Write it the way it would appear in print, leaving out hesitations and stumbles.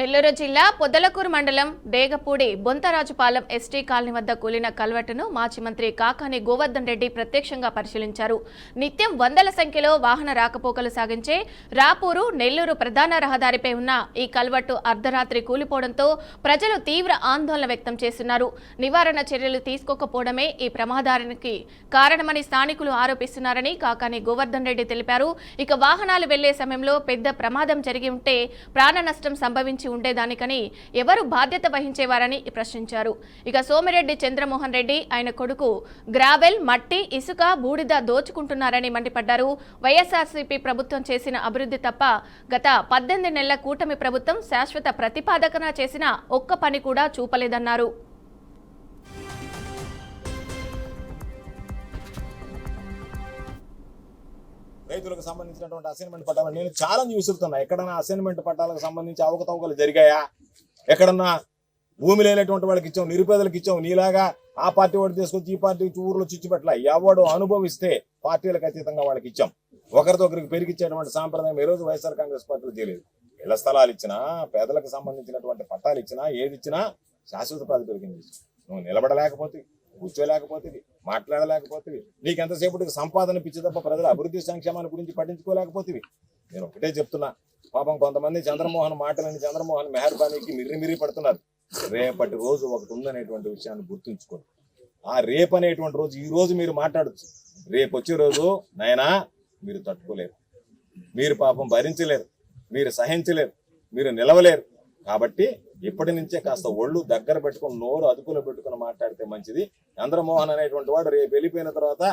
నెల్లూరు జిల్లా పొదలకూరు మండలం Degapudi బొంతరాజుపాలెం ST colony వద్ద కూలిన కల్వర్టును మాజీ మంత్రి కాకాని గోవర్ధన్ రెడ్డి ప్రత్యక్షంగా పరిశీలించారు. నిత్యం వందల సంఖ్యలో వాహన రాకపోకలు సాగించే రాపూరు నెల్లూరు ప్రధాన రహదారిపై ఉన్న ఈ కల్వర్టు అర్ధరాత్రి కూలిపోవడంతో ప్రజలు తీవ్ర ఆందోళన వ్యక్తం చేస్తున్నారు. నివారణ చర్యలు తీసుకోకపోవడమే ఈ ప్రమాదానికి కారణమని స్థానికులు ఆరోపిస్తున్నారని కాకాని గోవర్ధన్ రెడ్డి తెలిపారు. ఇక వాహనాలు వెళ్లే సమయంలో పెద్ద ప్రమాదం జరిగి ఉంటే ప్రాణ నష్టం సంభవించి ఉండేదానికని ఎవరు బాధ్యత వహించేవారని ప్రశ్నించారు. ఇక సోమిరెడ్డి చంద్రమోహన్ రెడ్డి ఆయన కొడుకు గ్రావెల్, మట్టి, ఇసుక, బూడిద దోచుకుంటున్నారని మండిపడ్డారు. వైఎస్ఆర్సీపీ ప్రభుత్వం చేసిన అభివృద్ధి తప్ప గత 18 నెలల కూటమి ప్రభుత్వం శాశ్వత ప్రతిపాదన చేసిన ఒక్క పని కూడా చూపలేదన్నారు. రైతులకు సంబంధించినటువంటి అసైన్మెంట్ పట్టాలు నేను ఛాలెంజ్ విసురుతున్నా. ఎక్కడన్నా అసైన్మెంట్ పట్టాలకు సంబంధించి అవకతవకలు జరిగాయా? ఎక్కడన్నా భూమి లేనటువంటి వాళ్ళకి ఇచ్చాం, నిరుపేదలకు ఇచ్చాం. నీలాగా ఆ పార్టీ వాడు తీసుకొచ్చి ఈ పార్టీ ఊర్లో చిచ్చుపెట్ల ఎవడు అనుభవిస్తే పార్టీలకు అతీతంగా వాళ్ళకి ఇచ్చాం. ఒకరితో ఒకరికి పెరిగిచ్చేటువంటి సాంప్రదాయం ఈ రోజు వైఎస్ఆర్ కాంగ్రెస్ పార్టీలో చేయలేదు. ఇళ్ల స్థలాలు ఇచ్చినా, పేదలకు సంబంధించినటువంటి పట్టాలు ఇచ్చినా, ఏది ఇచ్చినా శాశ్వత ప్రాతిపదికన నువ్వు నిలబడలేకపోతే, కూర్చోలేకపోతే, మాట్లాడలేకపోతే, నీకెంతసేపటికి సంపాదన పిచ్చి తప్ప ప్రజల అభివృద్ధి సంక్షేమాన్ని గురించి పట్టించుకోలేకపోతే. నేను ఒకటే చెప్తున్నా, పాపం కొంతమంది చంద్రమోహన్ మాటలని చంద్రమోహన్ మెహర్బానీకి మిర్రి పడుతున్నారు. రేపటి రోజు ఒకటి ఉందనేటువంటి విషయాన్ని గుర్తుంచుకోండి. ఆ రేపు అనేటువంటి రోజు ఈ రోజు మీరు మాట్లాడచ్చు, రేపు వచ్చే రోజు నాయనా మీరు తట్టుకోలేరు, మీరు పాపం భరించలేరు, మీరు సహించలేరు, మీరు నిలవలేరు. కాబట్టి ఇప్పటి నుంచే కాస్త ఒళ్ళు దగ్గర పెట్టుకుని నోరు అదుపులో పెట్టుకుని మాట్లాడితే మంచిది. చంద్రమోహన్ అనేటువంటి వాడు రేపు వెళ్ళిపోయిన తర్వాత